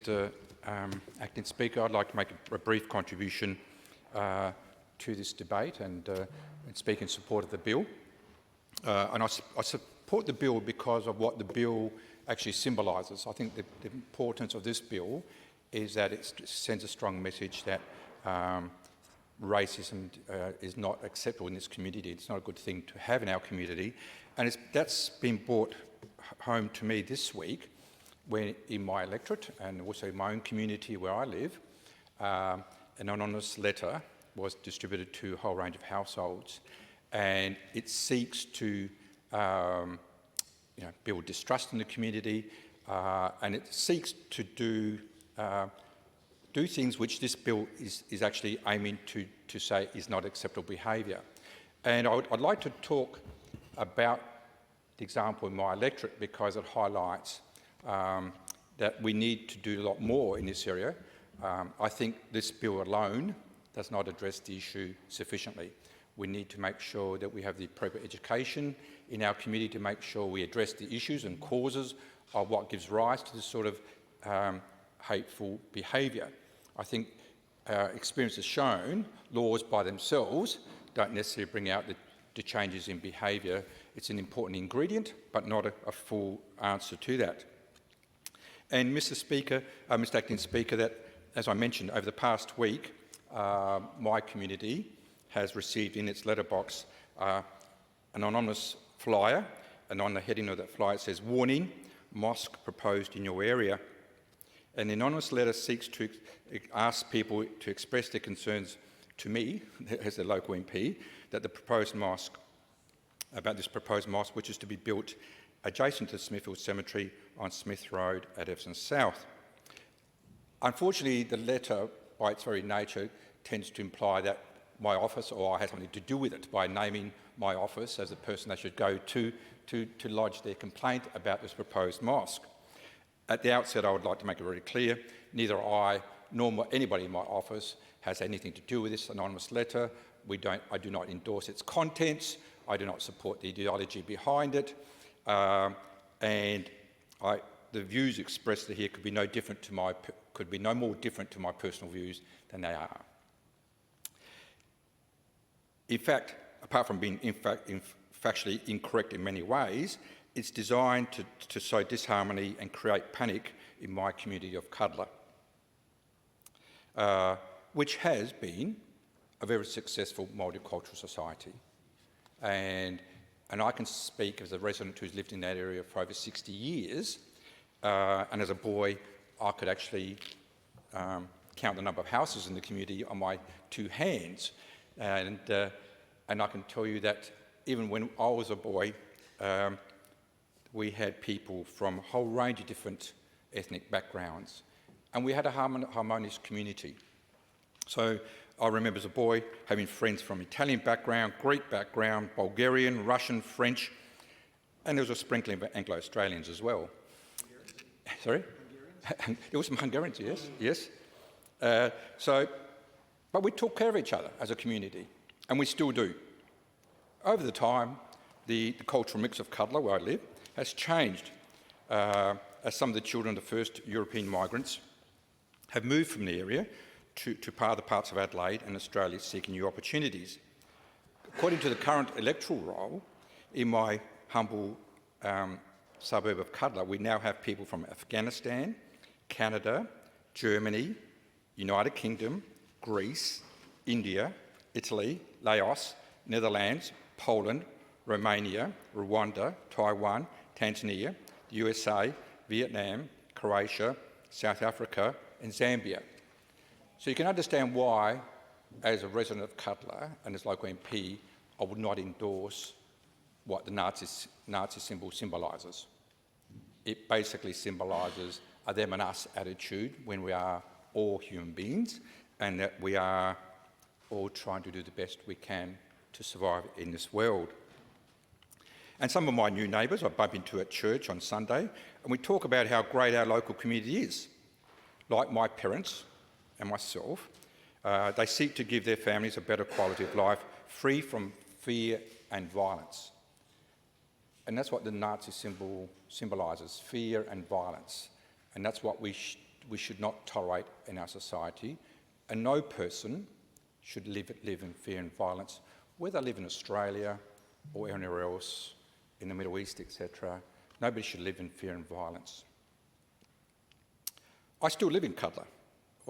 Mr. Acting Speaker, I'd like to make a brief contribution to this debate and speak in support of the bill. I support the bill because of what the bill actually symbolises. I think the importance of this bill is that it sends a strong message that racism is not acceptable in this community. It's not a good thing to have in our community. And that's been brought home to me this week when in my electorate and also in my own community where I live, an anonymous letter was distributed to a whole range of households, and it seeks to build distrust in the community, and it seeks to do things which this bill is actually aiming to say is not acceptable behaviour. And I'd like to talk about the example in my electorate because it highlights that we need to do a lot more in this area. I think this bill alone does not address the issue sufficiently. We need to make sure that we have the appropriate education in our community to make sure we address the issues and causes of what gives rise to this sort of hateful behaviour. I think experience has shown laws by themselves don't necessarily bring out the changes in behaviour. It's an important ingredient, but not a full answer to that. And Mr. Acting Speaker, that, as I mentioned, over the past week, my community has received in its letterbox an anonymous flyer, and on the heading of that flyer it says, "Warning, mosque proposed in your area." And the anonymous letter seeks to ask people to express their concerns to me, as a local MP, that the proposed mosque, which is to be built adjacent to Smithfield Cemetery on Smith Road at Epsom South. Unfortunately, the letter, by its very nature, tends to imply that my office or I had something to do with it by naming my office as the person they should go to lodge their complaint about this proposed mosque. At the outset, I would like to make it very clear, neither I nor anybody in my office has anything to do with this anonymous letter. I do not endorse its contents. I do not support the ideology behind it. The views expressed here could be no more different to my personal views than they are. In fact, apart from being factually incorrect in many ways, it's designed to sow disharmony and create panic in my community of Cuddler, which has been a very successful multicultural society. And I can speak as a resident who's lived in that area for over 60 years, and as a boy I could actually count the number of houses in the community on my two hands. And I can tell you that even when I was a boy, we had people from a whole range of different ethnic backgrounds, and we had a harmonious community. So I remember as a boy having friends from Italian background, Greek background, Bulgarian, Russian, French, and there was a sprinkling of Anglo-Australians as well. Hungarians? Sorry? There were some Hungarians, yes. But we took care of each other as a community, and we still do. Over the time, the cultural mix of Cuddler, where I live, has changed as some of the children of the first European migrants have moved from the area to other parts of Adelaide and Australia seeking new opportunities. According to the current electoral roll, in my humble suburb of Cuddler, we now have people from Afghanistan, Canada, Germany, United Kingdom, Greece, India, Italy, Laos, Netherlands, Poland, Romania, Rwanda, Taiwan, Tanzania, the USA, Vietnam, Croatia, South Africa and Zambia. So you can understand why, as a resident of Cuddler and as local MP, I would not endorse what the Nazi symbol symbolises. It basically symbolises a them and us attitude when we are all human beings and that we are all trying to do the best we can to survive in this world. And some of my new neighbours I bump into at church on Sunday, and we talk about how great our local community is. Like my parents and myself, they seek to give their families a better quality of life, free from fear and violence. And that's what the Nazi symbol symbolises, fear and violence. And that's what we should not tolerate in our society, and no person should live in fear and violence, whether they live in Australia or anywhere else, in the Middle East, etc. Nobody should live in fear and violence. I still live in Cutler,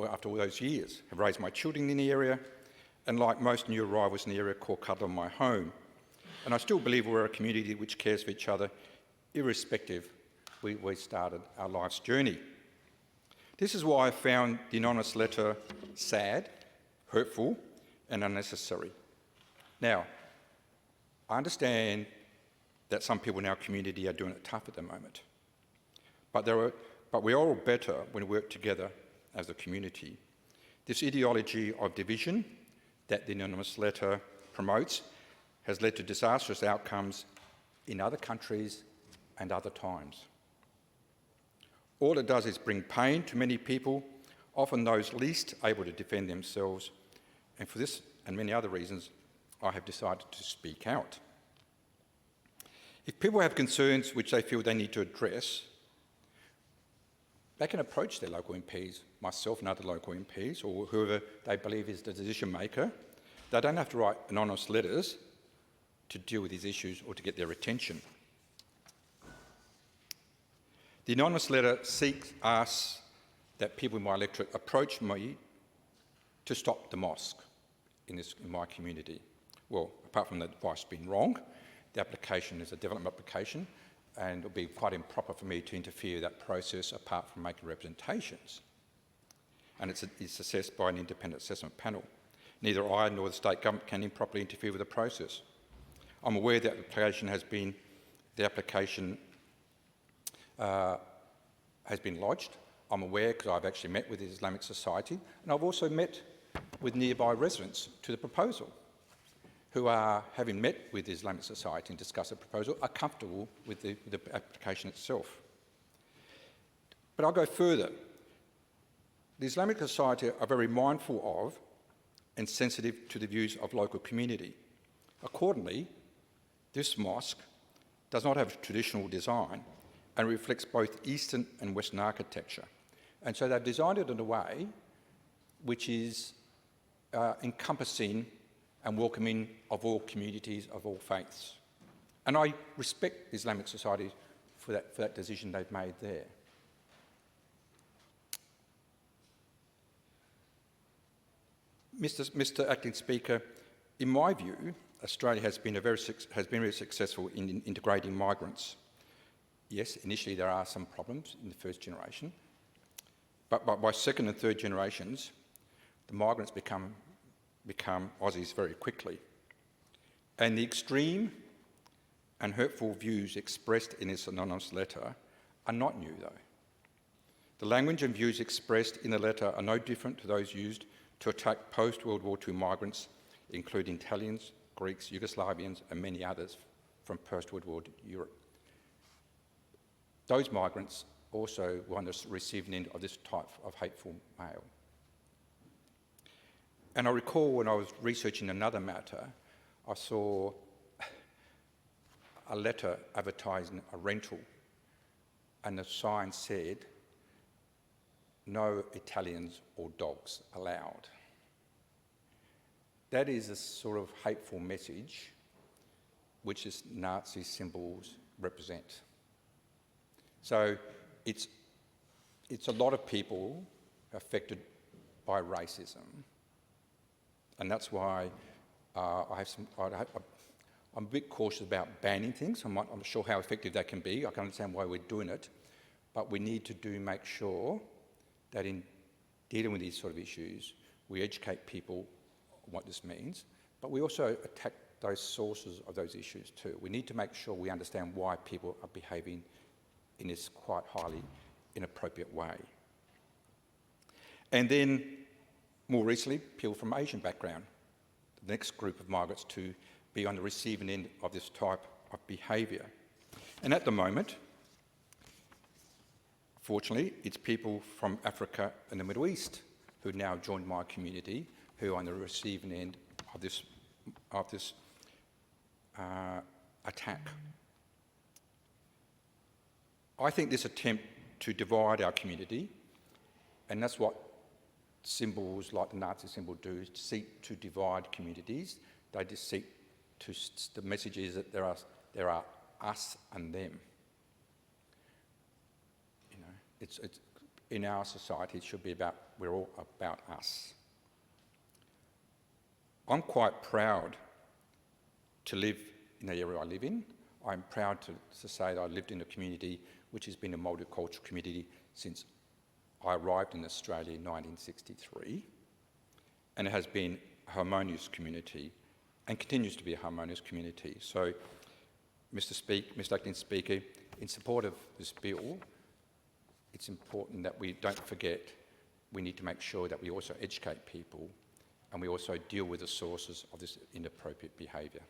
after all those years. I've raised my children in the area, and like most new arrivals in the area, call Cutler my home. And I still believe we're a community which cares for each other, irrespective we started our life's journey. This is why I found the anonymous letter sad, hurtful, and unnecessary. Now, I understand that some people in our community are doing it tough at the moment, but we're all better when we work together as a community. This ideology of division that the anonymous letter promotes has led to disastrous outcomes in other countries and other times. All it does is bring pain to many people, often those least able to defend themselves, and for this and many other reasons, I have decided to speak out. If people have concerns which they feel they need to address, they can approach their local MPs, myself and other local MPs, or whoever they believe is the decision maker. They don't have to write anonymous letters to deal with these issues or to get their attention. The anonymous letter asks that people in my electorate approach me to stop the mosque in my community. Well, apart from the advice being wrong, the application is a development application, and it would be quite improper for me to interfere with that process apart from making representations. And it's assessed by an independent assessment panel. Neither I nor the state government can improperly interfere with the process. I'm aware that the application has been lodged. I'm aware because I've actually met with the Islamic Society, and I've also met with nearby residents to the proposal who are, having met with the Islamic Society and discussed the proposal, are comfortable with the application itself. But I'll go further. The Islamic Society are very mindful of and sensitive to the views of local community. Accordingly, this mosque does not have a traditional design and reflects both Eastern and Western architecture. And so they've designed it in a way which is encompassing and welcoming of all communities, of all faiths. And I respect the Islamic Society for that decision they've made there. Mr. Acting Speaker, in my view, Australia has been very successful in integrating migrants. Yes, initially there are some problems in the first generation, but by second and third generations, the migrants become Aussies very quickly. And the extreme and hurtful views expressed in this anonymous letter are not new, though. The language and views expressed in the letter are no different to those used to attack post-World War II migrants, including Italians, Greeks, Yugoslavians, and many others from post-World War Europe. Those migrants also were on the receiving end of this type of hateful mail. And I recall when I was researching another matter, I saw a letter advertising a rental, and the sign said, "No Italians or dogs allowed." That is a sort of hateful message which is Nazi symbols represent. So it's a lot of people affected by racism. And that's why I'm a bit cautious about banning things. I'm not sure how effective that can be. I can understand why we're doing it. But we need to make sure that in dealing with these sort of issues, we educate people on what this means, but we also attack those sources of those issues too. We need to make sure we understand why people are behaving in this quite highly inappropriate way. And then, more recently, people from Asian background, the next group of migrants to be on the receiving end of this type of behaviour. And at the moment, fortunately, it's people from Africa and the Middle East who now joined my community, who are on the receiving end of this attack. I think this attempt to divide our community And that's what symbols like the Nazi symbol do, is seek to divide communities. They just seek to, the message is that there are us and them. You know, it's in our society it should be about, we're all about us. I'm quite proud to live in the area I live in. I'm proud to say that I lived in a community which has been a multicultural community since I arrived in Australia in 1963, and it has been a harmonious community and continues to be a harmonious community. So, Mr. Acting Speaker, in support of this bill, it's important that we don't forget we need to make sure that we also educate people and we also deal with the sources of this inappropriate behaviour.